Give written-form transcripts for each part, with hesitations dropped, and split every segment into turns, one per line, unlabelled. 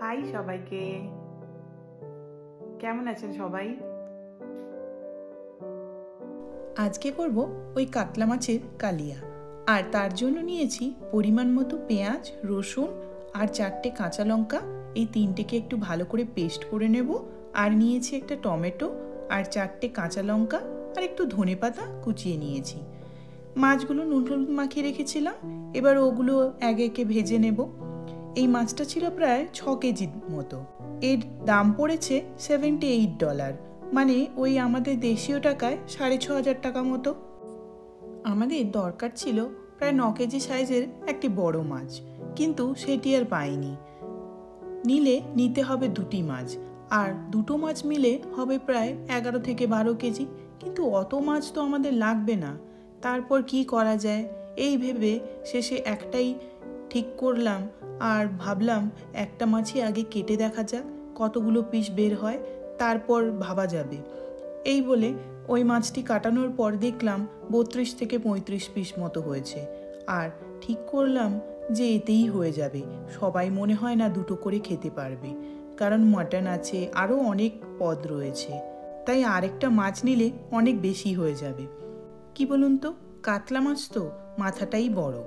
High সবাইকে, কেমন আছেন সবাই?
আজকে করব ওই কাতলা মাছের কালিয়া। আর তার জন্য নিয়েছি পরিমাণ মতো পেঁয়াজ, রসুন আর 4টে কাঁচা লঙ্কা। এই 3টেকে একটু ভালো করে পেস্ট করে নেব। আর নিয়েছি একটা টমেটো আর 4টে কাঁচা লঙ্কা আর একটু ধনেপাতা কুচিয়ে নিয়েছি। মাছগুলো নুন হলুদ মাখিয়ে রেখেছিলাম, এবার ওগুলো একে একে ভেজে নেব। এই মাছটা ছিল প্রায় 6 কেজির মতো। এর দাম পড়েছে $78, মানে ওই আমাদের দেশীয় টাকায় 6,500 টাকা মতো। আমাদের দরকার ছিল প্রায় 9 কেজি সাইজের একটি বড় মাছ, কিন্তু সেটি আর পাইনি। নিতে হবে 2টি মাছ, আর 2টো মাছ মিলে হবে প্রায় 11 থেকে 12 কেজি। কিন্তু অত মাছ তো আমাদের লাগবে না। তারপর কি করা যায় এই ভেবে শেষে একটাই ঠিক করলাম, আর ভাবলাম একটা মাছই আগে কেটে দেখা যাক কতগুলো পিস বের হয়, তারপর ভাবা যাবে। এই বলে ওই মাছটি কাটানোর পর দেখলাম 32 থেকে 35 পিস মতো হয়েছে। আর ঠিক করলাম যে এতেই হয়ে যাবে। সবাই মনে হয় না 2টো করে খেতে পারবে, কারণ মাটন আছে, আরও অনেক পদ রয়েছে। তাই আরেকটা মাছ নিলে অনেক বেশি হয়ে যাবে। কি বলুন তো, কাতলা মাছ তো মাথাটাই বড়।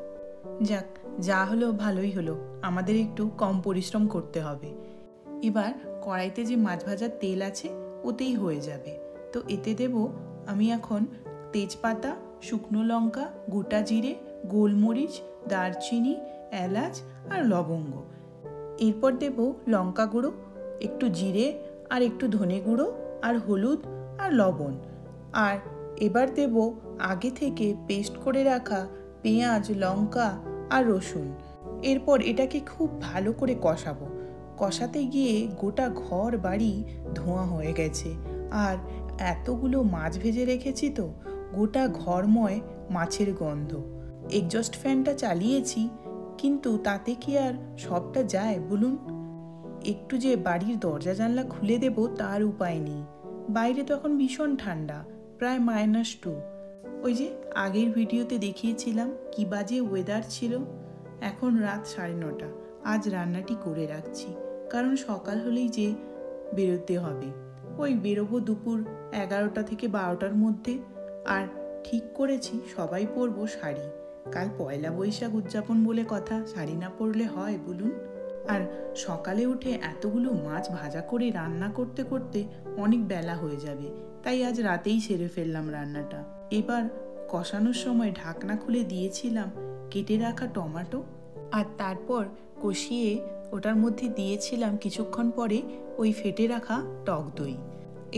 যাক, যা হলো ভালোই হলো, আমাদের একটু কম পরিশ্রম করতে হবে। এবার কড়াইতে যে মাছ ভাজার তেল আছে ওতেই হয়ে যাবে। তো এতে দেব আমি এখন তেজপাতা, শুকনো লঙ্কা, গোটা জিরে, গোলমরিচ, দারচিনি, এলাচ আর লবঙ্গ। এরপর দেব লঙ্কা গুঁড়ো, একটু জিরে আর একটু ধনে গুঁড়ো আর হলুদ আর লবণ। আর এবার দেব আগে থেকে পেস্ট করে রাখা পেঁয়াজ, লঙ্কা আর রসুন। এরপর এটাকে খুব ভালো করে কষাবো। কষাতে গিয়ে গোটা ঘর বাড়ি ধোঁয়া হয়ে গেছে। আর এতগুলো মাছ ভেজে রেখেছি তো, গোটা ঘরময় মাছের গন্ধ। এগজস্ট ফ্যানটা চালিয়েছি, কিন্তু তাতে কি আর সবটা যায় বলুন? একটু যে বাড়ির দরজা জানলা খুলে দেব তার উপায় নেই। বাইরে তো এখন ভীষণ ঠান্ডা, প্রায় -2। ওই যে আগের ভিডিওতে দেখিয়েছিলাম কি বাজে ওয়েদার ছিল। এখন রাত 9:30। আজ রান্নাটি করে রাখছি, কারণ সকাল হলেই যে বেরোতে হবে। ওই বেরোবো দুপুর 11টা থেকে 12টার মধ্যে। আর ঠিক করেছি সবাই পরবো শাড়ি। কাল পয়লা বৈশাখ উদযাপন বলে কথা, শাড়ি না পরলে হয় বলুন? আর সকালে উঠে এতগুলো মাছ ভাজা করে রান্না করতে করতে অনেক বেলা হয়ে যাবে, তাই আজ রাতেই সেরে ফেললাম রান্নাটা। এবার কষানোর সময় ঢাকনা খুলে দিয়েছিলাম কেটে রাখা টমেটো, আর তারপর কষিয়ে ওটার মধ্যে দিয়েছিলাম কিছুক্ষণ পরে ওই ফেটে রাখা টক দই।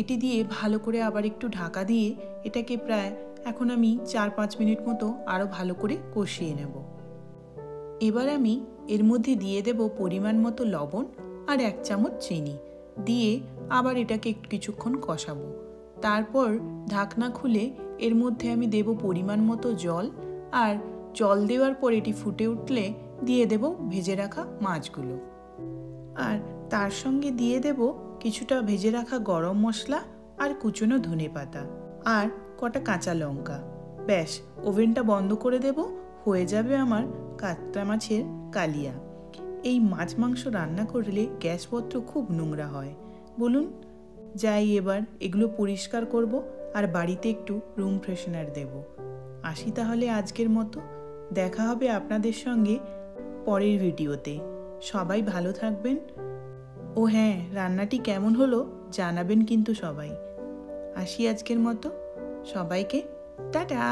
এটি দিয়ে ভালো করে আবার একটু ঢাকা দিয়ে এটাকে প্রায় এখন আমি 4-5 মিনিট মতো আরও ভালো করে কষিয়ে নেব। এবার আমি এর মধ্যে দিয়ে দেব পরিমাণ মতো লবণ আর 1 চামচ চিনি দিয়ে আবার এটাকে একটু কিছুক্ষণ কষাবো। তারপর ঢাকনা খুলে এর মধ্যে আমি দেব পরিমাণ মতো জল, আর জল দেওয়ার পর এটি ফুটে উঠলে দিয়ে দেব ভেজে রাখা মাছগুলো। আর তার সঙ্গে দিয়ে দেব কিছুটা ভেজে রাখা গরম মশলা আর কুচনো ধনেপাতা আর কটা কাঁচা লঙ্কা। ব্যাস, ওভেনটা বন্ধ করে দেব। হয়ে যাবে আমার কাতলা মাছের কালিয়া। এই মাছ মাংস রান্না করলে গ্যাসপত্র খুব নোংরা হয় বলুন? যাই, এবার এগুলো পরিষ্কার করব আর বাড়িতে একটু রুম ফ্রেশনার দেব। আসি তাহলে আজকের মতো। দেখা হবে আপনাদের সঙ্গে পরের ভিডিওতে। সবাই ভালো থাকবেন। ও হ্যাঁ, রান্নাটি কেমন হলো জানাবেন কিন্তু সবাই। আসি আজকের মতো, সবাইকে টাটা।